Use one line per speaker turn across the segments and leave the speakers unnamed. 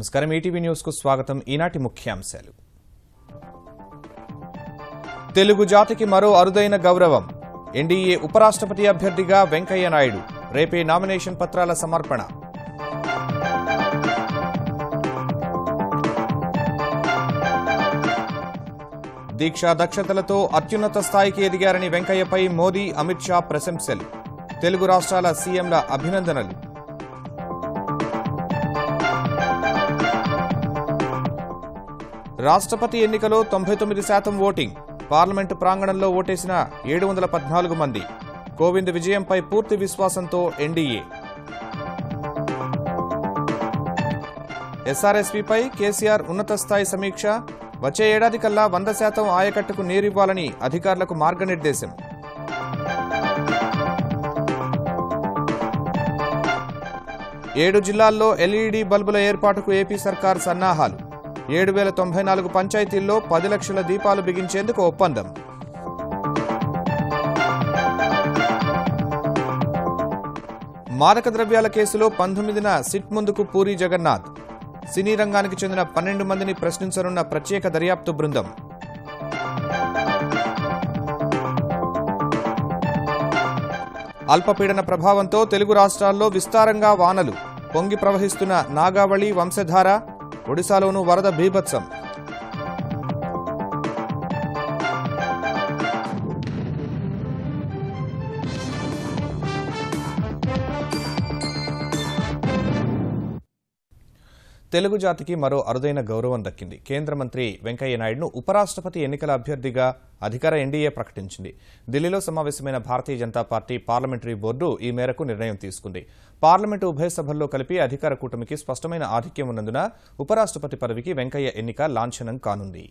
నమస్కారం ETV news కు స్వాగతం ఈనాటి ముఖ్యాంశాలు తెలుగు జాతికి మరో అరుదైన గౌరవం ఎన్డీఏ ఉపరాష్ట్రపతి అభ్యర్థిగా వెంకయ్య నాయుడు రేపే నామినేషన్ పత్రాల సమర్పణ దీక్షా దక్షతలతో అత్యున్నత స్థాయికి ఎదిగారని వెంకయ్యపై మోదీ అమిత్ షా ప్రశంసలు తెలుగు రాష్ట్రాల సీఎంల అభినందనలు రాష్ట్రపతి ఎన్నికలో 99% ఓటింగ్ పార్లమెంటు ప్రాంగణంలో ఓటేసిన 714 మంది కోవింద్ విజయంపై పూర్తి విశ్వాసంతో ఎన్డీఏ ఎస్ఆర్ఎస్పీపై కేసీఆర్ ఉన్నత స్థాయి సమీక్ష వచ్చే ఏడాది కల్లా 100% ఆయకట్టుకు నీరివ్వాలని అధికారులకు మార్గనిర్దేశం ఏడు జిల్లాల్లో ఎల్ఈడీ బల్బుల ఏర్పాటుకు ఏపీ సర్కార్ సన్నాహాలు 7,094 పంచాయతీల్లో 10 లక్షల దీపాలు బిగించేందుకు ఒప్పందం మాదక ద్రవ్యాల కేసులో 19న సిట్ ముందుకు పూరీ జగన్నాథ్ సినీ రంగానికి చెందిన 12 మందిని ప్రశ్నించనున్న ప్రత్యేక దర్యాప్తు బృందం అల్పపీడన ప్రభావంతో తెలుగు రాష్ట్రాల్లో విస్తారంగా వానలు పొంగి ప్రవహిస్తున్న నాగావళి వంశధార ఒడిశాలోనూ వరద బీభత్సం తెలుగు జాతికి మరో అరుదైన గౌరవం దక్కింది కేంద్ర మంత్రి వెంకయ్య నాయుడును ఉపరాష్ట్రపతి ఎన్నికల అభ్యర్థిగా అధికార ఎన్డీఏ ప్రకటించింది ఢిల్లీలో సమావేశమైన Bharatiya Janata party parliamentary board ఈ మేరకు నిర్ణయం తీసుకుంది పార్లమెంటు ఉభయ సభల్లో కలిపి అధికార కూటమికి స్పష్టమైన ఆధిక్యం ఉన్నందున ఉపరాష్ట్రపతి పదవికి వెంకయ్య ఎన్నిక లాంఛనం కానుంది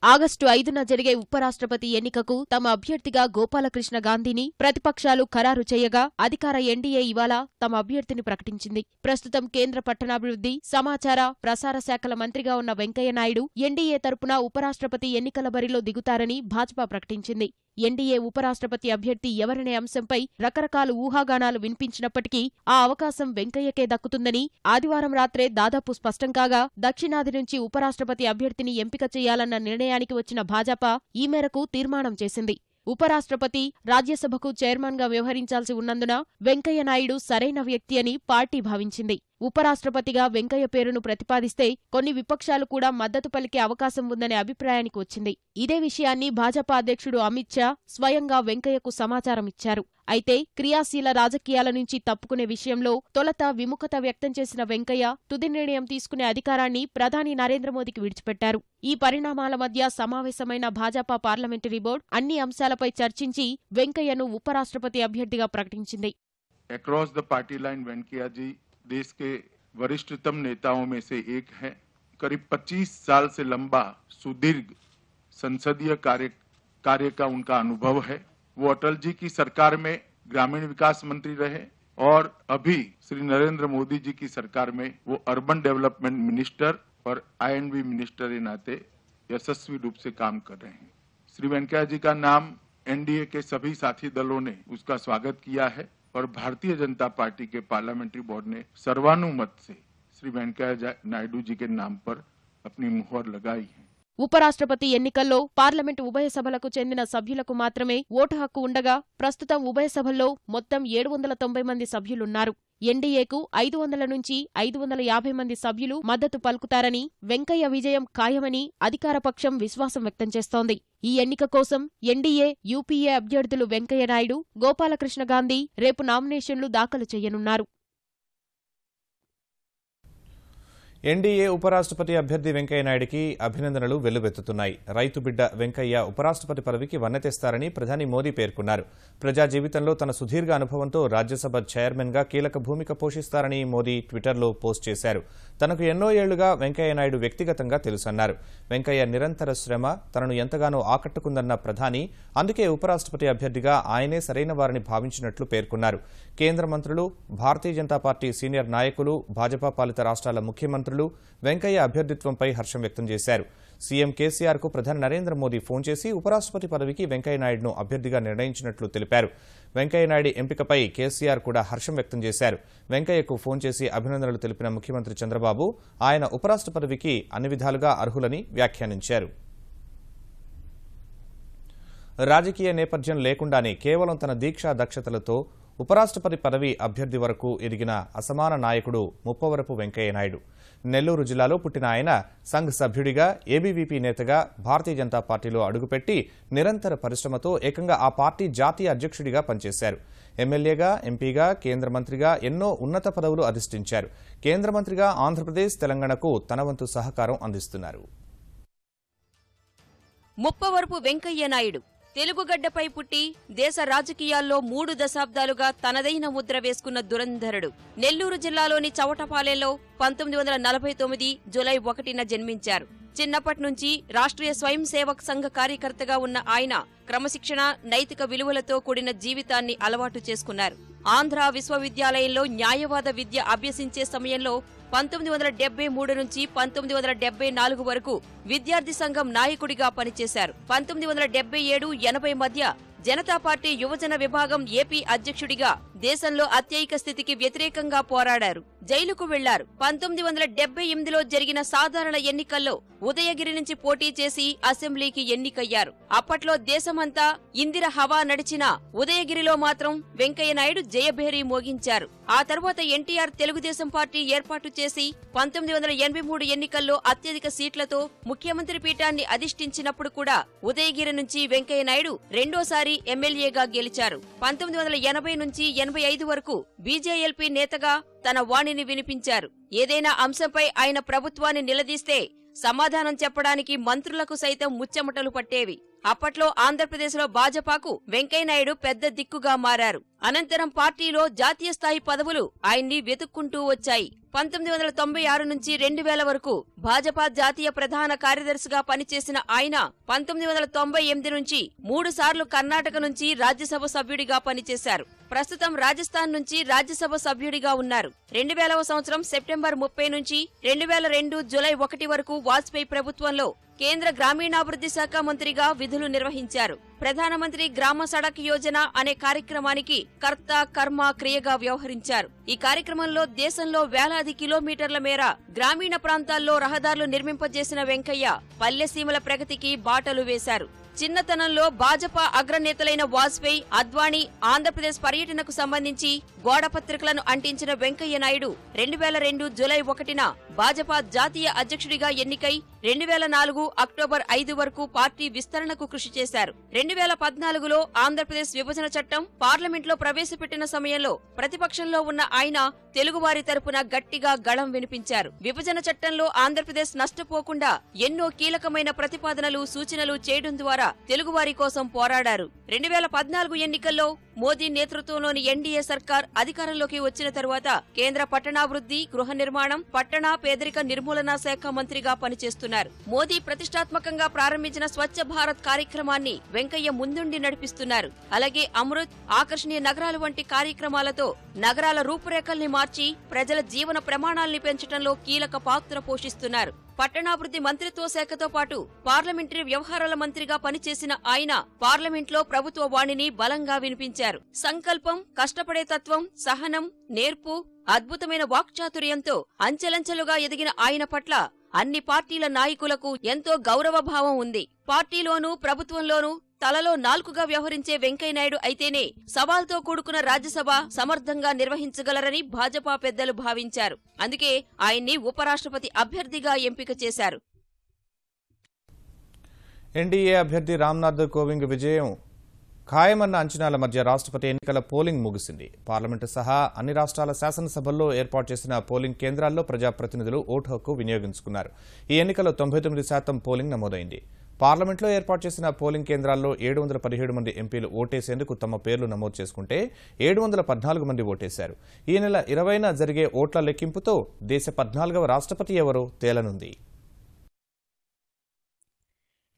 ఆగస్టు 5న జరిగే ఉపరాష్ట్రపతి ఎన్నికకు తమ అభ్యర్థిగా గోపాలకృష్ణ గాంధీని ప్రతిపక్షాలు ఖరారు చేయగా అధికార ఎన్డీఏ ఇవాళ తమ అభ్యర్థిని ప్రకటించింది ప్రస్తుతం కేంద్ర పట్టణాభివృద్ధి సమాచార ప్రసార శాఖల మంత్రిగా ఉన్న వెంకయ్య నాయుడు ఎన్డీఏ తరపున ఉపరాష్ట్రపతి ఎన్నికల బరిలో దిగుతారని భాజపా ప్రకటించింది ఎన్డీఏ ఉపరాష్ట్రపతి అభ్యర్థి ఎవరనే అంశంపై రకరకాల ఊహాగానాలు వినిపించినప్పటికీ ఆ అవకాశం వెంకయ్యకే దక్కుతుందని ఆదివారం రాత్రే దాదాపు స్పష్టం కాగా దక్షిణాది నుంచి ఉపరాష్ట్రపతి అభ్యర్థిని ఎంపిక చేయాలన్న నిర్ణయానికి వచ్చిన భాజపా ఈ మేరకు తీర్మానం చేసింది ఉపరాష్ట్రపతి రాజ్యసభకు చైర్మన్గా వ్యవహరించాల్సి ఉన్నందున వెంకయ్య నాయుడు సరైన వ్యక్తి అని పార్టీ భావించింది ఉపరాష్ట్రపతిగా వెంకయ్య పేరును ప్రతిపాదిస్తే కొన్ని విపక్షాలు కూడా మద్దతు పలికే అవకాశం ఉందనే అభిప్రాయానికి వచ్చింది ఇదే విషయాన్ని భాజపా అధ్యక్షుడు అమిత్ షా స్వయంగా వెంకయ్యకు సమాచారమిచ్చారు అయితే క్రియాశీల రాజకీయాల నుంచి తప్పుకునే విషయంలో తొలత విముఖత వ్యక్తం చేసిన వెంకయ్య తుది నిర్ణయం తీసుకునే అధికారాన్ని ప్రధాని నరేంద్ర మోదీకి విడిచిపెట్టారు ఈ పరిణామాల మధ్య సమావేశమైన భాజపా పార్లమెంటరీ బోర్డు అన్ని అంశాలపై చర్చించి వెంకయ్యను ఉపరాష్ట్రపతి అభ్యర్థిగా ప్రకటించింది
across the party line Venkaiah ji देश के वरिष्ठतम नेताओं में से एक हैं। करीब 25 साल से लंबा सुदीर्घ संसदीय कार्य का उनका अनुभव है। वो अटल जी की सरकार में ग्रामीण विकास मंत्री रहे और अभी श्री नरेंद्र मोदी जी की सरकार में वो अर्बन डेवलपमेंट मिनिस्टर और आईएनबी मिनिस्टर के नाते यशस्वी रूप से काम कर रहे हैं। श्री वेंकैया जी का नाम एनडीए के सभी साथी दलों ने उसका स्वागत किया है और भारतीय जनता पार्टी के पार्लियामेंट्री बोर्ड ने सर्वानुमत से श्री वेंकैया नायडू जी के नाम पर अपनी मुहर लगाई है।
ఉపరాష్ట్రపతి ఎన్నికల్లో పార్లమెంటు ఉభయ సభలకు చెందిన సభ్యులకు మాత్రమే ఓటు హక్కు ఉండగా ప్రస్తుతం ఉభయ సభల్లో మొత్తం 790 మంది సభ్యులున్నారు ఎన్డీఏకు 500 నుంచి 550 మంది సభ్యులు మద్దతు పలుకుతారని వెంకయ్య విజయం ఖాయమని అధికారపక్షం విశ్వాసం వ్యక్తం చేస్తోంది ఈ ఎన్నిక కోసం ఎన్డీఏ యూపీఏ అభ్యర్థులు వెంకయ్య నాయుడు గోపాలకృష్ణ గాంధీ రేపు నామినేషన్లు దాఖలు చేయనున్నారు
ఎన్డీఏ ఉపరాష్ట్రపతి అభ్యర్థి వెంకయ్య నాయుడికి అభినందనలు వెల్లువెత్తుతున్నాయి రైతు బిడ్డ వెంకయ్య ఉపరాష్ట్రపతి పదవికి వన్నెతెస్తారని ప్రధాని మోదీ పేర్కొన్నారు ప్రజా జీవితంలో తన సుదీర్ఘ అనుభవంతో రాజ్యసభ చైర్మన్గా కీలక భూమిక పోషిస్తారని మోదీ ట్విట్టర్లో పోస్ట్ చేశారు తనకు ఎన్నో ఏళ్లుగా వెంకయ్య నాయుడు వ్యక్తిగతంగా తెలుసన్నారు వెంకయ్య నిరంతర శ్రమ తనను ఎంతగానో ఆకట్టుకుందన్న ప్రధాని అందుకే ఉపరాష్ట్రపతి అభ్యర్థిగా ఆయనే సరైన వారని భావించినట్లు పేర్కొన్నారు కేంద్ర మంత్రులు భారతీయ జనతా పార్టీ సీనియర్ నాయకులు భాజపా పాలిత రాష్ట్రాల ముఖ్యమంత్రులు మంత్రులు వెంకయ్య అభ్యర్థిత్వంపై హర్షం వ్యక్తం చేశారు. సీఎం కేసీఆర్కు ప్రధాని నరేంద్ర మోదీ ఫోన్ చేసి ఉపరాష్ట్రపతి పదవికి వెంకయ్యనాయుడును అభ్యర్థిగా నిర్ణయించినట్లు తెలిపారు. వెంకయ్యనాయుడు ఎంపికపై కేసీఆర్ కూడా హర్షం వ్యక్తం చేశారు. వెంకయ్యకు ఫోన్ చేసి అభినందనలు తెలిపిన ముఖ్యమంత్రి చంద్రబాబు ఆయన ఉపరాష్ట్ర పదవికి అన్ని విధాలుగా అర్హులని వ్యాఖ్యానించారు. రాజకీయ నేపథ్యం లేకుండానే కేవలం తన దీక్షా దక్షతలతో ఉపరాష్ట్రపతి పదవి అభ్యర్థి వరకు ఎదిగిన అసమాన నాయకుడు ముప్పవరపు వెంకయ్యనాయుడు. నెల్లూరు జిల్లాలో పుట్టిన ఆయన సంఘ్ సభ్యుడిగా, ఏబీవీపీ నేతగా భారతీయ జనతా పార్టీలో అడుగుపెట్టి నిరంతర పరిశ్రమతో ఏకంగా ఆ పార్టీ జాతీయ అధ్యక్షుడిగా పనిచేశారు. ఎమ్మెల్యేగా, ఎంపీగా, కేంద్ర మంత్రిగా ఎన్నో ఉన్నత పదవులు అధిష్ఠించారు. కేంద్ర మంత్రిగా ఆంధ్రప్రదేశ్, తెలంగాణకు తన వంతు సహకారం అందిస్తున్నారు.
ముప్పవరపు వెంకయ్యనాయుడు తెలుగుగడ్డపై పుట్టి దేశ రాజకీయాల్లో 3 దశాబ్దాలుగా తనదైన ముద్ర వేసుకున్న దురంధరుడు. నెల్లూరు జిల్లాలోని చవటపాలెంలో 1949 జూలై 1న జన్మించారు. చిన్నప్పటి నుంచి రాష్ట్రీయ స్వయం సేవక్ సంఘ కార్యకర్తగా ఉన్న ఆయన క్రమశిక్షణ, నైతిక విలువలతో కూడిన జీవితాన్ని అలవాటు చేసుకున్నారు. ఆంధ్ర విశ్వవిద్యాలయంలో న్యాయవాద విద్య అభ్యసించే సమయంలో 1973 నుంచి 1974 వరకు విద్యార్థి సంఘం నాయకుడిగా పనిచేశారు. 1977-80 మధ్య జనతా పార్టీ యువజన విభాగం ఏపీ అధ్యక్షుడిగా దేశంలో అత్యయిక స్థితికి వ్యతిరేకంగా పోరాడారు. జైలుకు వెళ్లారు. 1978లో జరిగిన సాధారణ ఎన్నికల్లో ఉదయగిరి నుంచి పోటీ చేసి అసెంబ్లీకి ఎన్నికయ్యారు. అప్పట్లో దేశమంతా ఇందిర హవా నడిచినా ఉదయగిరిలో మాత్రం వెంకయ్యనాయుడు జయభేరీ మోగించారు. ఆ తర్వాత ఎన్టీఆర్ తెలుగుదేశం పార్టీ ఏర్పాటు చేసి 1983 ఎన్నికల్లో అత్యధిక సీట్లతో ముఖ్యమంత్రి పీఠాన్ని అధిష్ఠించినప్పుడు కూడా ఉదయగిరి నుంచి వెంకయ్యనాయుడు రెండోసారి ఎమ్మెల్యేగా గెలిచారు. 1980 నుంచి 85 వరకు బీజేఎల్పీ నేతగా తన వాణిని వినిపించారు. ఏదైనా అంశంపై ఆయన ప్రభుత్వాన్ని నిలదీస్తే సమాధానం చెప్పడానికి మంత్రులకు సైతం ముచ్చెమటలు పట్టేవి. అప్పట్లో ఆంధ్రప్రదేశ్లో భాజపాకు వెంకయ్యనాయుడు పెద్ద దిక్కుగా మారారు. అనంతరం పార్టీలో జాతీయ స్థాయి పదవులు ఆయన్ని వెతుక్కుంటూ వచ్చాయి. 1996 నుంచి 2000 వరకు భాజపా జాతీయ ప్రధాన కార్యదర్శిగా పనిచేసిన ఆయన 1998 నుంచి 3 సార్లు కర్ణాటక నుంచి రాజ్యసభ సభ్యుడిగా పనిచేశారు. ప్రస్తుతం రాజస్థాన్ నుంచి రాజ్యసభ సభ్యుడిగా ఉన్నారు. 2000వ సంవత్సరం సెప్టెంబర్ 30 నుంచి 2002 జూలై 1 వరకు వాజ్పేయి ప్రభుత్వంలో కేంద్ర గ్రామీణాభివృద్ధి శాఖ మంత్రిగా విధులు నిర్వహించారు. ప్రధానమంత్రి గ్రామ సడక్ యోజన అనే కార్యక్రమానికి కర్త, కర్మ, క్రియగా వ్యవహరించారు. ఈ కార్యక్రమంలో దేశంలో వేలాది కిలోమీటర్ల మేర గ్రామీణ ప్రాంతాల్లో రహదారులు నిర్మింపజేసిన వెంకయ్య పల్లెసీమల ప్రగతికి బాటలు వేశారు. చిన్నతనంలో భాజపా అగ్రనేతలైన వాజ్పేయి, అద్వానీ ఆంధ్రప్రదేశ్ పర్యటనకు సంబంధించి గోడపత్రికలను అంటించిన వెంకయ్యనాయుడు 2002 జూలై 1న భాజపా జాతీయ అధ్యక్షుడిగా ఎన్నికై 2004 అక్టోబర్ 5 వరకు పార్టీ విస్తరణకు కృషి చేశారు. 2014లో ఆంధ్రప్రదేశ్ విభజన చట్టం పార్లమెంట్లో ప్రవేశపెట్టిన సమయంలో ప్రతిపక్షంలో ఉన్న ఆయన తెలుగువారి తరపున గట్టిగా గళం వినిపించారు. విభజన చట్టంలో ఆంధ్రప్రదేశ్ నష్టపోకుండా ఎన్నో కీలకమైన ప్రతిపాదనలు, సూచనలు చేయడం ద్వారా తెలుగువారి కోసం పోరాడారు. 2014 ఎన్నికల్లో మోదీ నేతృత్వంలోని ఎన్డీఏ సర్కార్ అధికారంలోకి వచ్చిన తరువాత కేంద్ర పట్టణాభివృద్ధి, గృహ నిర్మాణం, పట్టణ పేదరిక నిర్మూలన శాఖ మంత్రిగా పనిచేస్తున్నారు. మోదీ ప్రతిష్టాత్మకంగా ప్రారంభించిన స్వచ్ఛ భారత్ కార్యక్రమాన్ని వెంకయ్య ముందుండి నడిపిస్తున్నారు. అలాగే అమృత్, ఆకర్షణీయ నగరాలు వంటి కార్యక్రమాలతో నగరాల రూపురేఖల్ని మార్చి ప్రజల జీవన ప్రమాణాల్ని పెంచడంలో కీలక పాత్ర పోషిస్తున్నారు. పట్టణాభివృద్ధి మంత్రిత్వ శాఖతో పాటు పార్లమెంటరీ వ్యవహారాల మంత్రిగా పనిచేసిన ఆయన పార్లమెంట్లో ప్రభుత్వ వాణిని బలంగా వినిపించారు. సంకల్పం, కష్టపడే తత్వం, సహనం, నేర్పు, అద్భుతమైన వాక్చాతుర్యంతో అంచెలంచెలుగా ఎదిగిన ఆయన పట్ల అన్ని పార్టీల నాయకులకు ఎంతో గౌరవభావం ఉంది. పార్టీలోనూ ప్రభుత్వంలోనూ తలలో నాల్కుగా వ్యవహరించే వెంకయ్యనాయుడు అయితేనే సవాల్తో కూడుకున్న రాజ్యసభ సమర్థంగా నిర్వహించగలరని భాజపా పెద్దలు భావించారు. అందుకే ఆయన్ని ఉపరాష్ట్రపతి అభ్యర్థిగా ఎంపిక చేశారు.
ఎన్డీఏ అభ్యర్థి రామ్నాథ్ కోవింద్ విజయం ఖాయమన్న అంచనాల మధ్య రాష్ట్రపతి ఎన్నికల పోలింగ్ ముగిసింది. పార్లమెంటు సహా అన్ని రాష్ట్రాల శాసనసభల్లో ఏర్పాటు చేసిన పోలింగ్ కేంద్రాల్లో ప్రజాప్రతినిధులు ఓటు హక్కు వినియోగించుకున్నారు. ఈ ఎన్నికలో 99% పోలింగ్ నమోదైంది. పార్లమెంట్లో ఏర్పాటు చేసిన పోలింగ్ కేంద్రాల్లో 717 మంది ఎంపీలు ఓటేసేందుకు తమ పేర్లు నమోదు చేసుకుంటే 714 మంది ఓటేశారు. ఈ నెల 20న జరిగే ఓట్ల లెక్కింపుతో దేశ 14వ రాష్ట్రపతి ఎవరో తేలనుంది.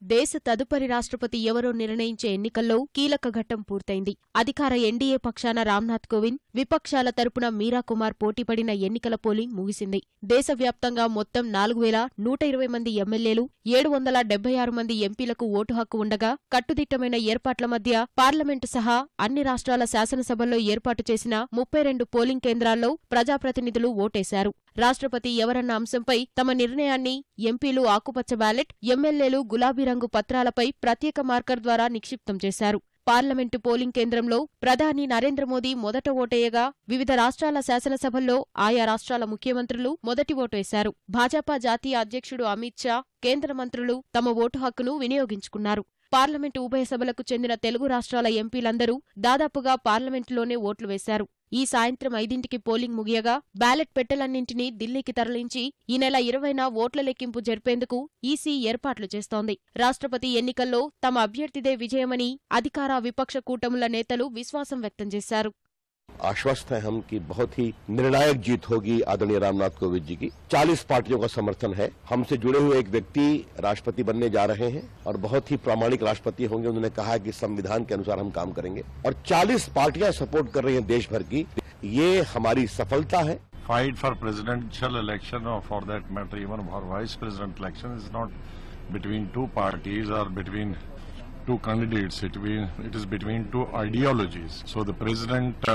దేశ తదుపరి రాష్ట్రపతి ఎవరో నిర్ణయించే ఎన్నికల్లో కీలక ఘట్టం పూర్తయింది. అధికార ఎన్డీఏ పక్షాన రామ్నాథ్ కోవింద్, విపక్షాల తరపున మీరా కుమార్ పోటీపడిన ఎన్నికల పోలింగ్ ముగిసింది. దేశవ్యాప్తంగా మొత్తం 4,120 మంది ఎమ్మెల్యేలు, 776 మంది ఎంపీలకు ఓటు హక్కు ఉండగా, కట్టుదిట్టమైన ఏర్పాట్ల మధ్య పార్లమెంటు సహా అన్ని రాష్ట్రాల శాసనసభల్లో ఏర్పాటు చేసిన 32 పోలింగ్ కేంద్రాల్లో ప్రజాప్రతినిధులు ఓటేశారు. రాష్ట్రపతి ఎవరన్న అంశంపై తమ నిర్ణయాన్ని ఎంపీలు ఆకుపచ్చ బ్యాలెట్, ఎమ్మెల్యేలు గులాబీ రంగు పత్రాలపై ప్రత్యేక మార్కర్ ద్వారా నిక్షిప్తం చేశారు. పార్లమెంటు పోలింగ్ కేంద్రంలో ప్రధాని నరేంద్ర మోదీ మొదట ఓటేయగా, వివిధ రాష్ట్రాల శాసనసభల్లో ఆయా రాష్ట్రాల ముఖ్యమంత్రులు మొదటి ఓటు వేశారు. భాజపా జాతీయ అధ్యక్షుడు అమిత్ షా, కేంద్ర మంత్రులు తమ ఓటు హక్కును వినియోగించుకున్నారు. పార్లమెంటు ఉభయ సభలకు చెందిన తెలుగు రాష్ట్రాల ఎంపీలందరూ దాదాపుగా పార్లమెంటులోనే ఓట్లు వేశారు. ఈ సాయంత్రం 5ంటికి పోలింగ్ ముగియగా బ్యాలెట్ పెట్టెలన్నింటినీ ఢిల్లీకి తరలించి ఈ నెల 20న ఓట్ల లెక్కింపు జరిపేందుకు ఈసీ ఏర్పాట్లు చేస్తోంది. రాష్ట్రపతి ఎన్నికల్లో తమ అభ్యర్థిదే విజయమని అధికార విపక్ష కూటముల నేతలు విశ్వాసం వ్యక్తం చేశారు.
आश्वस्त है हम कि बहुत ही निर्णायक जीत होगी आदरणीय रामनाथ कोविंद जी की। 40 पार्टियों का समर्थन है। हमसे जुड़े हुए एक व्यक्ति राष्ट्रपति बनने जा रहे हैं और बहुत ही प्रामाणिक राष्ट्रपति होंगे। उन्होंने कहा है कि संविधान के अनुसार हम काम करेंगे और 40 पार्टियां सपोर्ट कर रही हैं देश भर की। ये हमारी सफलता है।
Fight for presidential election or for that matter even for vice president election is not between two parties or between two candidates. It is between two ideologies. So the president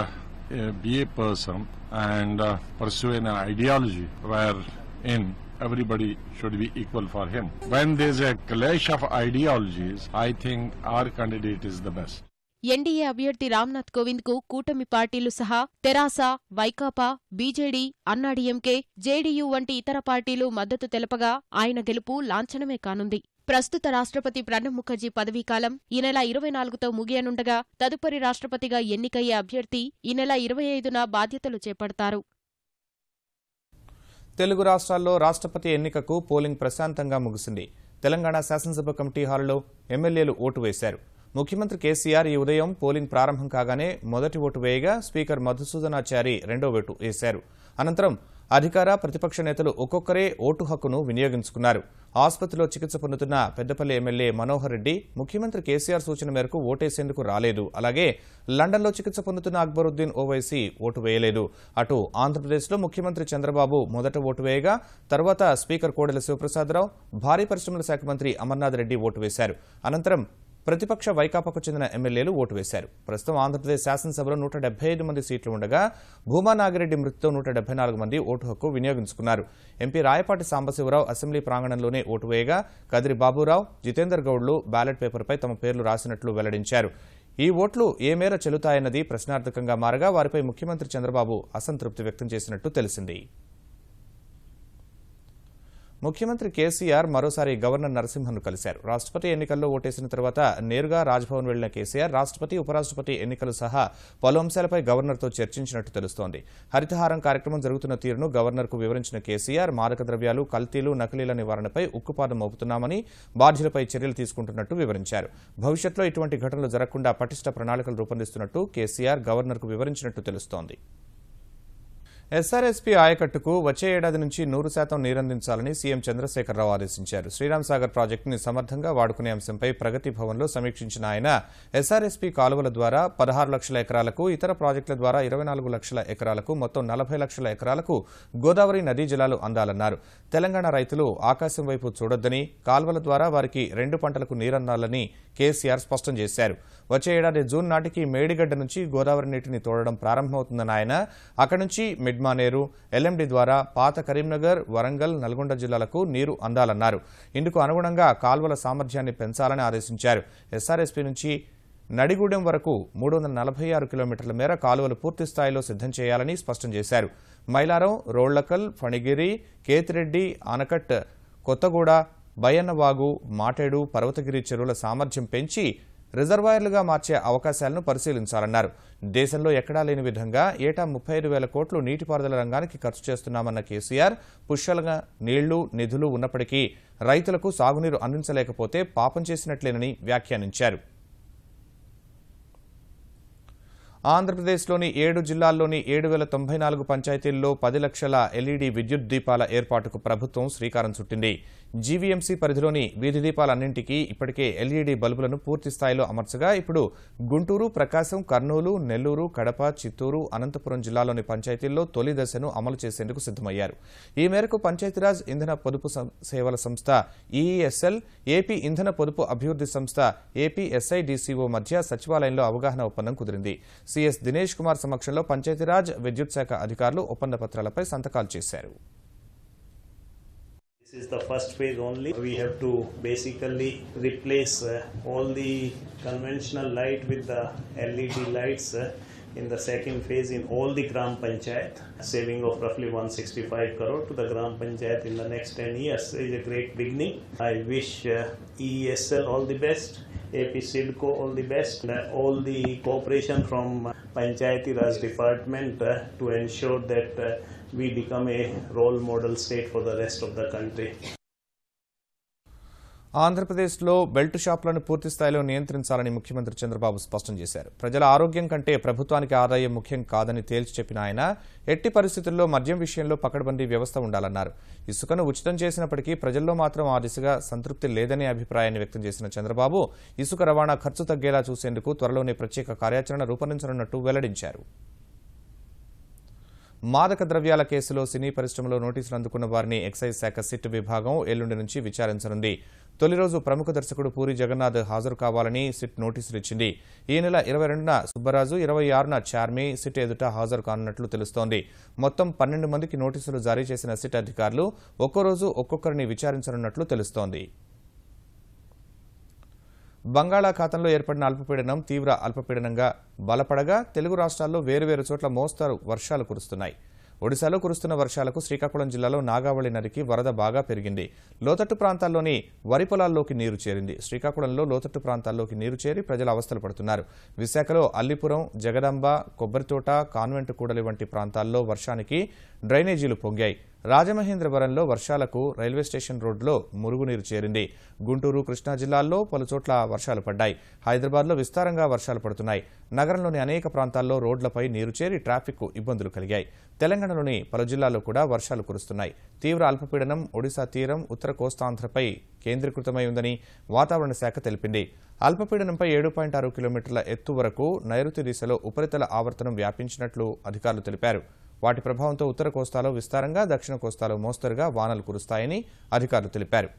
be a person and pursue an ideology wherein everybody should be equal for him. When there is a clash of ideologies, I think our candidate is the best.
NDA అభ్యర్థి రామ్నాథ్ కోవింద్ కు కూటమి పార్టీలు సహా తెరాస, Vaikapa, BJD, AIADMK, JDU వంటి ఇతర పార్టీలు మద్దతు తెలపగా ఆయన గెలుపు లాంఛనమే కానుంది. ప్రస్తుత రాష్ట్రపతి ప్రణబ్ ముఖర్జీ పదవీకాలం ఈ నెల 24తో ముగియనుండగా తదుపరి రాష్ట్రపతిగా ఎన్నికయ్యే అభ్యర్థి ఈ నెల 25న బాధ్యతలు చేపడతారు.
తెలుగు రాష్ట్రాల్లో రాష్ట్రపతి ఎన్నికకు పోలింగ్ ప్రశాంతంగా ముగిసింది. తెలంగాణ శాసనసభ కమిటీ హాలులో ఎమ్మెల్యేలు ఓటు వేశారు. ముఖ్యమంత్రి కేసీఆర్ ఈ ఉదయం పోలింగ్ ప్రారంభం కాగానే మొదటి ఓటు వేయగా స్పీకర్ మధుసూదనాచారి రెండో ఓటు వేశారు. అనంతరం అధికార ప్రతిపక్ష నేతలు ఒక్కొక్కరే ఓటు హక్కును వినియోగించుకున్నారు. ఆసుపత్రిలో చికిత్స పొందుతున్న పెద్దపల్లి ఎమ్మెల్యే మనోహర్ రెడ్డి ముఖ్యమంత్రి కేసీఆర్ సూచన మేరకు ఓటేసేందుకు రాలేదు. అలాగే లండన్లో చికిత్స పొందుతున్న అక్బరుద్దీన్ ఓవైసీ ఓటు వేయలేదు. అటు ఆంధ్రప్రదేశ్లో ముఖ్యమంత్రి చంద్రబాబు మొదట ఓటు వేయగా తర్వాత స్పీకర్ కోడెల శివప్రసాదరావు, భారీ పరిశ్రమల శాఖ మంత్రి అమర్నాథ్ రెడ్డి ఓటు వేశారు. అనంతరం ప్రతిపక్ష వైకాపాకు చెందిన ఎమ్మెల్యేలు ఓటు వేశారు. ప్రస్తుతం ఆంధ్రప్రదేశ్ శాసనసభలో 175 మంది సీట్లు ఉండగా భూమా నాగిరెడ్డి మృతితో 174 మంది ఓటు హక్కు వినియోగించుకున్నారు. ఎంపీ రాయపాటి సాంబశివరావు అసెంబ్లీ ప్రాంగణంలోనే ఓటు వేయగా కదిరి బాబురావు, జితేందర్ గౌడ్లు బ్యాలెట్ పేపర్పై తమ పేర్లు రాసినట్లు వెల్లడించారు. ఈ ఓట్లు ఏ మేర చెల్లుతాయన్నది ప్రశ్నార్థకంగా మారగా వారిపై ముఖ్యమంత్రి చంద్రబాబు అసంతృప్తి వ్యక్తం చేసినట్టు తెలిసింది. ముఖ్యమంత్రి కేసీఆర్ మరోసారి గవర్నర్ నరసింహన్ను కలిశారు. రాష్ట్రపతి ఎన్నికల్లో ఓటేసిన తర్వాత నేరుగా రాజ్భవన్ వెళ్లిన కేసీఆర్ రాష్ట్రపతి, ఉపరాష్ట్రపతి ఎన్నికలు సహా పలు అంశాలపై గవర్నర్తో చర్చించినట్టు తెలుస్తోంది. హరితహారం కార్యక్రమం జరుగుతున్న తీరును గవర్నర్కు వివరించిన కేసీఆర్ మాదక ద్రవ్యాలు, కల్తీలు, నకిలీల నివారణపై ఉక్కుపాదం మోపుతున్నామని, బాధ్యులపై చర్యలు తీసుకుంటున్నట్టు వివరించారు. భవిష్యత్తులో ఇటువంటి ఘటనలు జరగకుండా పటిష్ట ప్రణాళికలు రూపొందిస్తున్నట్టు కేసీఆర్ గవర్నర్కు వివరించినట్టు తెలుస్తోంది. ఎస్ఆర్ఎస్పీ ఆయకట్టుకు వచ్చే ఏడాది నుంచి 100% నీరందించాలని సీఎం చంద్రశేఖరరావు ఆదేశించారు. శ్రీరామ్ సాగర్ ప్రాజెక్టుని సమర్థంగా వాడుకునే అంశంపై ప్రగతి భవన్లో సమీక్షించిన ఆయన ఎస్ఆర్ఎస్పీ కాలువల ద్వారా 16 లక్షల ఎకరాలకు, ఇతర ప్రాజెక్టుల ద్వారా 24 లక్షల ఎకరాలకు, మొత్తం 40 లక్షల ఎకరాలకు గోదావరి నదీ జలాలు అందాలన్నారు. తెలంగాణ రైతులు ఆకాశం వైపు చూడొద్దని, కాల్వల ద్వారా వారికి 2 పంటలకు నీరందాలని కేసీఆర్ స్పష్టం చేశారు. వచ్చే ఏడాది జూన్ నాటికి మేడిగడ్డ నుంచి గోదావరి నీటిని తోడడం ప్రారంభమవుతుందన్న ఆయన అక్కడి నుంచి మిడ్మానేరు, ఎల్ఎండి ద్వారా పాత కరీంనగర్, వరంగల్, నల్గొండ జిల్లాలకు నీరు అందాలన్నారు. ఇందుకు అనుగుణంగా కాల్వల సామర్థ్యాన్ని పెంచాలని ఆదేశించారు. ఎస్ఆర్ఎస్పీ నుంచి నడిగూడెం వరకు 346 కిలోమీటర్ల మేర కాలువలు పూర్తి స్థాయిలో సిద్ధం చేయాలని స్పష్టం చేశారు. మైలారం, రోళ్లకల్, ఫణిగిరి, కేతిరెడ్డి, ఆనకట్, కొత్తగూడ, బయ్యన్నవాగు, మాటేడు, పర్వతగిరి చెరువుల సామర్థ్యం పెంచి రిజర్వాయర్లుగా మార్చే అవకాశాలను పరిశీలించాలన్నారు. దేశంలో ఎక్కడా లేని విధంగా ఏటా 35,000 కోట్లు నీటిపారుదల రంగానికి ఖర్చు చేస్తున్నామన్న కేసీఆర్ పుష్కలంగా నీళ్లు, నిధులు ఉన్నప్పటికీ రైతులకు సాగునీరు అందించలేకపోతే పాపం చేసినట్లేనని వ్యాఖ్యానించారు. ఆంధ్రప్రదేశ్లోని 7 జిల్లాల్లోని 7,094 పంచాయతీల్లో 10 లక్షల ఎల్ఈడీ విద్యుత్ దీపాల ఏర్పాటుకు ప్రభుత్వం శ్రీకారం చుట్టింది. జీవీఎంసీ పరిధిలోని వీధి దీపాలన్నింటికీ ఇప్పటికే ఎల్ఈడీ బల్బులను పూర్తి స్థాయిలో అమర్చగా ఇప్పుడు గుంటూరు, ప్రకాశం, కర్నూలు, నెల్లూరు, కడప, చిత్తూరు, అనంతపురం జిల్లాలోని పంచాయతీల్లో తొలి దశను అమలు చేసేందుకు సిద్దమయ్యారు. ఈ మేరకు పంచాయతీరాజ్ ఇంధన పొదుపు సేవల సంస్థ ఈఈఎస్ఎల్, ఏపీ ఇంధన పొదుపు అభివృద్ధి సంస్థ ఏపీఎస్ఐడిసిఓ మధ్య సచివాలయంలో అవగాహన ఒప్పందం కుదిరింది. సిఎస్ దినేష్ కుమార్ సమక్షంలో పంచాయతీరాజ్, విద్యుత్ శాఖ అధికారులు ఒప్పంద పత్రాలపై సంతకాలు చేశారు.
This is the first phase only. We have to basically replace all the conventional light with the LED lights in the second phase in all the Gram Panchayat, saving of roughly 165 crore to the Gram Panchayat in the next 10 years is a great beginning. I wish EESL all the best, AP SIDCO all the best, and all the cooperation from Panchayati Raj Department to ensure that we become a role model state for the rest of the country.
ఆంధ్రప్రదేశ్లో belt షాపులను పూర్తి స్థాయిలో నియంత్రించాలని ముఖ్యమంత్రి చంద్రబాబు స్పష్టం చేశారు. ప్రజల ఆరోగ్యం కంటే ప్రభుత్వానికి ఆదాయం ముఖ్యం కాదని తేల్చి చెప్పిన ఆయన ఎట్టి పరిస్థితుల్లో మద్యం విషయంలో పకడ్బందీ వ్యవస్థ ఉండాలన్నారు. ఇసుకను ఉచితం చేసినప్పటికీ ప్రజల్లో మాత్రం ఆ దిశగా సంతృప్తి లేదనే అభిప్రాయాన్ని వ్యక్తం చేసిన చంద్రబాబు ఇసుక రవాణా ఖర్చు తగ్గేలా చూసేందుకు త్వరలోనే ప్రత్యేక కార్యాచరణ రూపొందించనున్నట్టు వెల్లడించారు. మాదక ద్రవ్యాల కేసులో సినీ పరిశ్రమలో నోటీసులు అందుకున్న వారిని ఎక్సైజ్ శాఖ సిట్ విభాగం ఎల్లుండి నుంచి విచారించనుంది. తొలి రోజు ప్రముఖ దర్శకుడు పూరి జగన్నాథ్ హాజరు కావాలని సిట్ నోటీసులు ఇచ్చింది. ఈ నెల 22న సుబ్బరాజు, 26న చార్మి సిట్ ఎదుట హాజరు కానున్నట్లు తెలుస్తోంది. మొత్తం 12 మందికి నోటీసులు జారీ చేసిన సిట్ అధికారులు ఒక్కోరోజు ఒక్కొక్కరిని విచారించనున్నట్లు తెలుస్తోంది. బంగాళాఖాతంలో ఏర్పడిన అల్పపీడనం తీవ్ర అల్పపీడనంగా బలపడగా తెలుగు రాష్ట్రాల్లో వేరువేరు చోట్ల మోస్తరు వర్షాలు కురుస్తున్నాయి. ఒడిశాలో కురుస్తున్న వర్షాలకు శ్రీకాకుళం జిల్లాలో నాగావళి నదికి వరద బాగా పెరిగింది. లోతట్టు ప్రాంతాల్లోని వరి పొలాల్లోకి నీరు చేరింది. శ్రీకాకుళంలో లోతట్టు ప్రాంతాల్లోకి నీరు చేరి ప్రజలు అవస్థలు పడుతున్నారు. విశాఖలో అల్లిపురం, జగదాంబ, కొబ్బరితోట, కాన్వెంట్ కూడలి వంటి ప్రాంతాల్లో వర్షానికి డ్రైనేజీలు పొంగాయి. రాజమహేంద్రవరంలో వర్షాలకు రైల్వే స్టేషన్ రోడ్లో మురుగునీరు చేరింది. గుంటూరు, కృష్ణా జిల్లాల్లో పలుచోట్ల వర్షాలు పడ్డాయి. హైదరాబాద్లో విస్తారంగా వర్షాలు పడుతున్నాయి. నగరంలోని అనేక ప్రాంతాల్లో రోడ్లపై నీరు చేరి ట్రాఫిక్కు ఇబ్బందులు కలిగాయి. తెలంగాణలోని పలు జిల్లాల్లో కూడా వర్షాలు కురుస్తున్నాయి. తీవ్ర అల్పపీడనం ఒడిశా తీరం, ఉత్తర కోస్తాంధ్రపై కేంద్రీకృతమై ఉందని వాతావరణ శాఖ తెలిపింది. అల్పపీడనంపై 7.6 కిలోమీటర్ల ఎత్తు వరకు నైరుతి దిశలో ఉపరితల ఆవర్తనం వ్యాపించినట్లు అధికారులు తెలిపారు. వాటి ప్రభావంతో ఉత్తర కోస్తాలో విస్తారంగా, దక్షిణ కోస్తాలో మోస్తరుగా వానలు కురుస్తాయని అధికారులు తెలిపారు.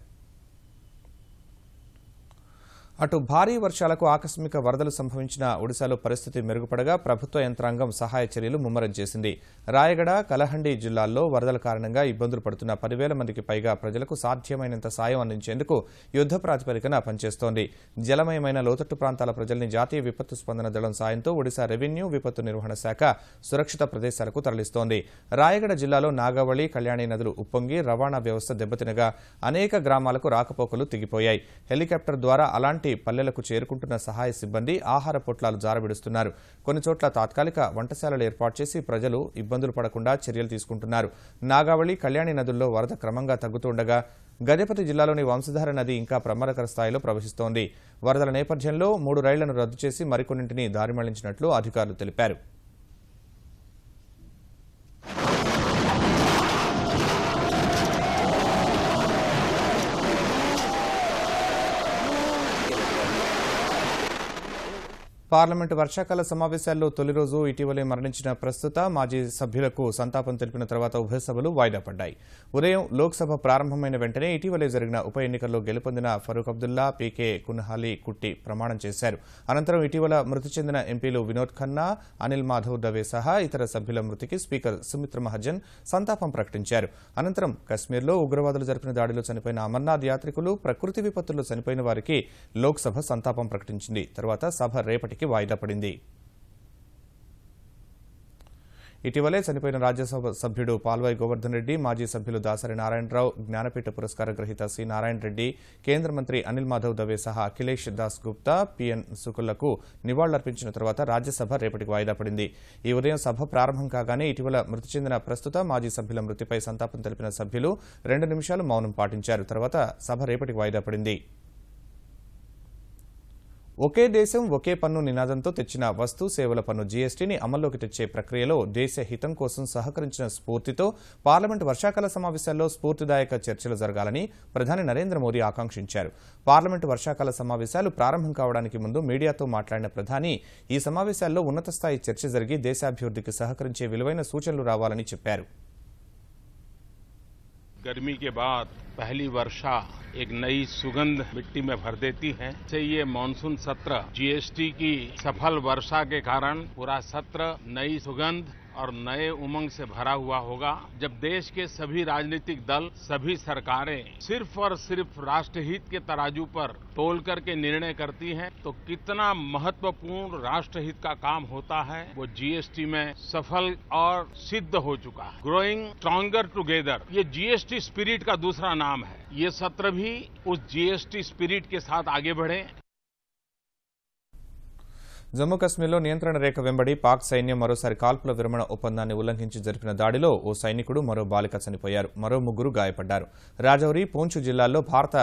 అటు భారీ వర్షాలకు ఆకస్మిక వరదలు సంభవించిన ఒడిశాలో పరిస్థితి మెరుగుపడగా ప్రభుత్వ యంత్రాంగం సహాయ చర్యలు ముమ్మరం చేసింది. రాయగడ, కలహండి జిల్లాల్లో వరదల కారణంగా ఇబ్బందులు పడుతున్న 10,000 మందికి పైగా ప్రజలకు సాధ్యమైనంత సాయం అందించేందుకు యుద్ధ ప్రాతిపదికన పనిచేస్తోంది. జలమయమైన లోతట్టు ప్రాంతాల ప్రజల్ని జాతీయ విపత్తు స్పందన దళం సాయంతో ఒడిశా రెవెన్యూ, విపత్తు నిర్వహణ శాఖ సురక్షిత ప్రదేశాలకు తరలిస్తోంది. రాయగడ జిల్లాలో నాగావళి, కళ్యాణి నదులు ఉప్పొంగి రవాణా వ్యవస్థ దెబ్బతినగా అనేక గ్రామాలకు రాకపోకలు తెగిపోయాయి. హెలికాప్టర్ ద్వారా అలాంటి పల్లెలకు చేరుకుంటున్న సహాయ సిబ్బంది ఆహార పొట్లాలు జారవిడుస్తున్నారు. కొన్ని చోట్ల తాత్కాలిక వంటశాలలు ఏర్పాటు చేసి ప్రజలు ఇబ్బందులు పడకుండా చర్యలు తీసుకుంటున్నారు. నాగావళి, కళ్యాణి నదుల్లో వరద క్రమంగా తగ్గుతుండగా గజపతి జిల్లాలోని వంశధార నది ఇంకా ప్రమాదకర స్థాయిలో ప్రవహిస్తోంది. వరదల నేపథ్యంలో 3 రైళ్లను రద్దు చేసి మరికొన్నింటిని దారి మళ్లించినట్లు అధికారులు తెలిపారు. పార్లమెంటు వర్షాకాల సమావేశాల్లో తొలి రోజు ఇటీవలే మరణించిన ప్రస్తుత మాజీ సభ్యులకు సంతాపం తెలిపిన తర్వాత ఉభయ సభలు వాయిదా పడ్డాయి. ఉదయం లోక్సభ ప్రారంభమైన వెంటనే ఇటీవలే జరిగిన ఉప ఎన్నికల్లో గెలుపొందిన ఫరూక్ అబ్దుల్లా, పీకే కున్హాలీ కుట్టి ప్రమాణం చేశారు. అనంతరం ఇటీవల మృతి చెందిన ఎంపీలు వినోద్ ఖన్నా, అనిల్ మాధవ్ దవే సహా ఇతర సభ్యుల మృతికి స్పీకర్ సుమిత్ర మహాజన్ సంతాపం ప్రకటించారు. అనంతరం కశ్మీర్లో ఉగ్రవాదులు జరిపిన దాడిలో చనిపోయిన అమర్నాథ్ యాత్రికులు, ప్రకృతి విపత్తుల్లో చనిపోయిన వారికి లోక్సభ సంతాపం ప్రకటించింది. తర్వాత సభ రేపటికి వాయిదా పడింది. ఇటీవలే చనిపోయిన రాజ్యసభ సభ్యుడు పాల్వాయి గోవర్ధన్ రెడ్డి, మాజీ సభ్యులు దాసరి నారాయణరావు, జ్ఞానపీఠ పురస్కార గ్రహీత సి నారాయణ రెడ్డి, కేంద్ర మంత్రి అనిల్ మాధవ్ దవే సహా అఖిలేష్ దాస్ గుప్తా, పిఎన్ సుకులకు నివాళులర్పించిన తర్వాత రాజ్యసభ రేపటికి వాయిదా పడింది. ఈ ఉదయం సభ ప్రారంభం కాగానే ఇటీవల మృతి చెందిన ప్రస్తుత మాజీ సభ్యుల మృతిపై సంతాపం తెలిపిన సభ్యులు 2 నిమిషాలు మౌనం పాటించారు. తర్వాత సభ రేపటికి వాయిదా పడింది. ఒకే దేశం ఒకే పన్ను నినాదంతో తెచ్చిన వస్తు సేవల పన్ను జీఎస్టీని అమల్లోకి తెచ్చే ప్రక్రియలో దేశ హితం కోసం సహకరించిన స్ఫూర్తితో పార్లమెంటు వర్షాకాల సమావేశాల్లో స్ఫూర్తిదాయక చర్చలు జరగాలని ప్రధాని నరేంద్ర మోదీ ఆకాంక్షించారు. పార్లమెంటు వర్షాకాల సమావేశాలు ప్రారంభం కావడానికి ముందు మీడియాతో మాట్లాడిన ప్రధాని ఈ సమావేశాల్లో ఉన్నత స్థాయి చర్చ జరిగి దేశాభివృద్ధికి సహకరించే విలువైన సూచనలు రావాలని చెప్పారు.
गर्मी के बाद पहली वर्षा एक नई सुगंध मिट्टी में भर देती है। से ये मानसून सत्र जीएसटी की सफल वर्षा के कारण पूरा सत्र नई सुगंध और नए उमंग से भरा हुआ होगा। जब देश के सभी राजनीतिक दल, सभी सरकारें सिर्फ और सिर्फ राष्ट्रहित के तराजू पर तोल करके निर्णय करती हैं, तो कितना महत्वपूर्ण राष्ट्रहित का काम होता है वो जीएसटी में सफल और सिद्ध हो चुका है। ग्रोइंग स्ट्रॉन्गर टुगेदर ये जीएसटी स्पिरिट का दूसरा नाम है। ये सत्र भी उस जीएसटी स्पिरिट के साथ आगे बढ़े।
జమ్మూ కశ్మీర్లో నియంత్రణ రేఖ వెంబడి పాక్ సైన్యం మరోసారి కాల్పుల విరమణ ఒప్పందాన్ని ఉల్లంఘించి జరిపిన దాడిలో ఓ సైనికుడు మరో బాలిక చనిపోయారు. మరో ముగ్గురు గాయపడ్డారు. రాజౌరి, పూంచ్ జిల్లాల్లో భారత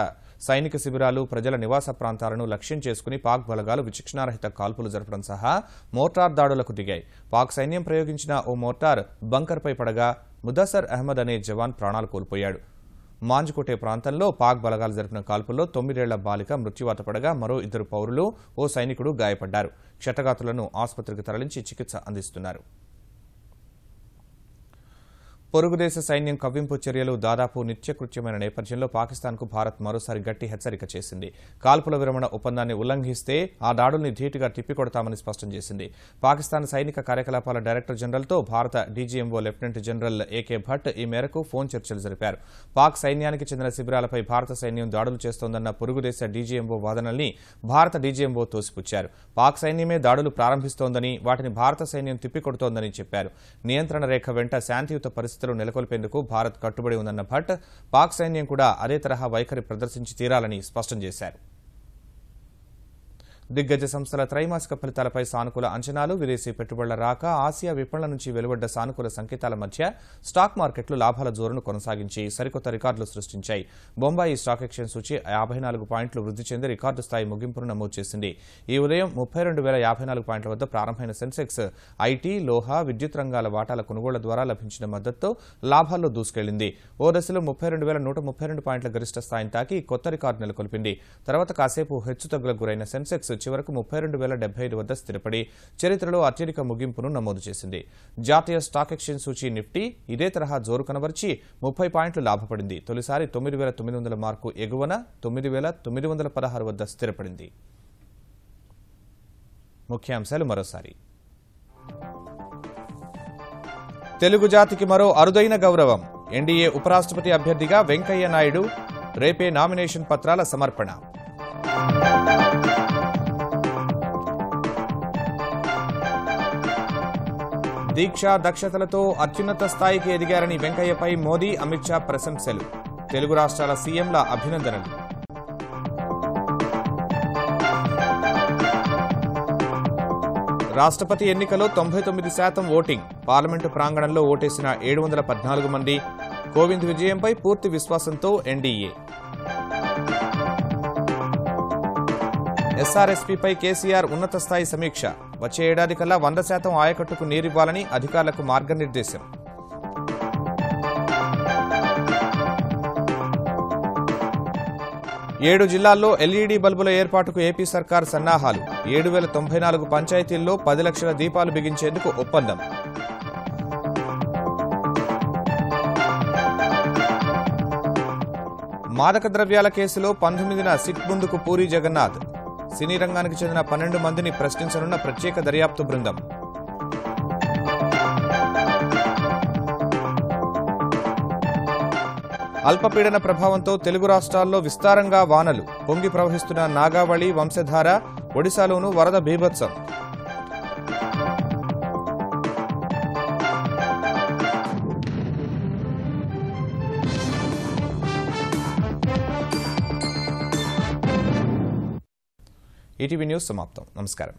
సైనిక శిబిరాలు, ప్రజల నివాస ప్రాంతాలను లక్ష్యం చేసుకుని పాక్ బలగాలు విచక్షణారహిత కాల్పులు జరపడం సహా మోటార్ దాడులకు దిగాయి. పాక్ సైన్యం ప్రయోగించిన ఓ మోటార్ బంకర్పై పడగా ముదస్సర్ అహ్మద్ అనే జవాన్ ప్రాణాలు కోల్పోయాడు. మాంజ్కోటే ప్రాంతంలో పాక్ బలగాలు జరిపిన కాల్పుల్లో 9 ఏళ్ల బాలిక మృత్యువాత పడగా మరో 2 పౌరులు, ఓ సైనికుడు గాయపడ్డారు. క్షతగాతులను ఆసుపత్రికి తరలించి చికిత్స అందిస్తున్నారు. పొరుగుదేశ సైన్యం కవ్వింపు చర్యలు దాదాపు నిత్యకృత్యమైన నేపథ్యంలో పాకిస్తాన్కు భారత్ మరోసారి గట్టి హెచ్చరిక చేసింది. కాల్పుల విరమణ ఒప్పందాన్ని ఉల్లంఘిస్తే ఆ దాడుల్ని ధీటుగా తిప్పికొడతామని స్పష్టం చేసింది. పాకిస్తాన్ సైనిక కార్యకలాపాల డైరెక్టర్ జనరల్తో భారత DGMO lieutenant general AK Bhat ఈ మేరకు ఫోన్ చర్చలు జరిపారు. పాక్ సైన్యానికి చెందిన శిబిరాలపై భారత సైన్యం దాడులు చేస్తోందన్న పొరుగుదేశ డీజీఎంఓ వాదనల్ని భారత డీజీఎంఓ తోసిపుచ్చారు. పాక్ సైన్యమే దాడులు ప్రారంభిస్తోందని, వాటిని భారత సైన్యం తిప్పికొడుతోందని చెప్పారు. నియంత్రణ రేఖ వెంట శాంతియుత పరిస్థితులు నెలకొల్పేందుకు భారత్ కట్టుబడి ఉందన్న భట్, పాక్ సైన్యం కూడా అదే తరహా వైఖరి ప్రదర్శించి తీరాలని స్పష్టం చేశారు. దిగ్గజ సంస్థల త్రైమాసిక ఫలితాలపై సానుకూల అంచనాలు, విదేశీ పెట్టుబడుల రాక, ఆసియా విపణుల నుంచి వెలువడ్డ సానుకూల సంకేతాల మధ్య స్టాక్ మార్కెట్లు లాభాల జోరును కొనసాగించి సరికొత్త రికార్డులు సృష్టించాయి. బొంబాయి స్టాక్ ఎక్స్చేంజ్ సూచి 54 పాయింట్లు వృద్ధి చెంది రికార్డు స్థాయి ముగింపును నమోదు చేసింది. ఈ ఉదయం 32,054 పాయింట్ల వద్ద ప్రారంభమైన సెన్సెక్స్ ఐటీ, లోహ, విద్యుత్ రంగాల వాటాల కొనుగోళ్ల ద్వారా లభించిన మద్దతుతో లాభాల్లో దూసుకెళ్లింది. ఓ దశలో 32,132 పాయింట్ల గరిష్ట స్థాయిని తాకి కొత్త రికార్డు నెలకొల్పింది. తర్వాత కాసేపు హెచ్చుతగ్గులకు గురైన సెన్సెక్స్ చివరకు 32,075 వద్ద స్థిరపడి చరిత్రలో అత్యధిక ముగింపును నమోదు చేసింది. జాతీయ స్టాక్ ఎక్స్చేంజ్ సూచీ నిఫ్టీ ఇదే తరహా జోరు కనబర్చి 30 పాయింట్లు లాభపడింది. తొలిసారి 9,900 మార్కు ఎగువన 9,916 వద్ద స్థిరపడింది. ముఖ్యాంశాలు మరోసారి. తెలుగు జాతికి మరో అరుదైన గౌరవం. ఎన్డీఏ ఉపరాష్ట్రపతి అభ్యర్థిగా వెంకయ్య నాయుడు. రేపే నామినేషన్ పత్రాల సమర్పణ. దీక్ష, దక్షతలతో అత్యున్నత స్థాయికి ఎదిగారని వెంకయ్యపై మోదీ, అమిత్ షా ప్రశంసలు. తెలుగు రాష్ట్రాల సీఎంల అభినందనలు. రాష్ట్రపతి ఎన్నికలో 99% ఓటింగ్. పార్లమెంటు ప్రాంగణంలో ఓటేసిన 714 మంది. కోవింద్ విజయంపై పూర్తి విశ్వాసంతో ఎన్డీఏ. ఎస్ఆర్ఎస్పీపై కేసీఆర్ ఉన్నత స్థాయి సమీక్ష. వచ్చే ఏడాది కల్లా 100% ఆయకట్టుకు నీరివ్వాలని అధికారులకు మార్గనిర్దేశం. ఏడు జిల్లాల్లో ఎల్ఈడీ బల్బుల ఏర్పాటుకు ఏపీ సర్కార్ సన్నాహాలు. 7,094 పంచాయతీల్లో 10 లక్షల దీపాలు బిగించేందుకు ఒప్పందం. మాదక ద్రవ్యాల కేసులో 19న సిట్ ముందుకు పూరీ జగన్నాథ్. సినీ రంగానికి చెందిన 12 మందిని ప్రశ్నించనున్న ప్రత్యేక దర్యాప్తు బృందం. అల్పపీడన ప్రభావంతో తెలుగు రాష్ట్రాల్లో విస్తారంగా వానలు. పొంగి ప్రవహిస్తున్న నాగావళి, వంశధార. ఒడిశాలోనూ వరద బీభత్సం. ఈటీవీ న్యూస్ సమాప్తం. నమస్కారం.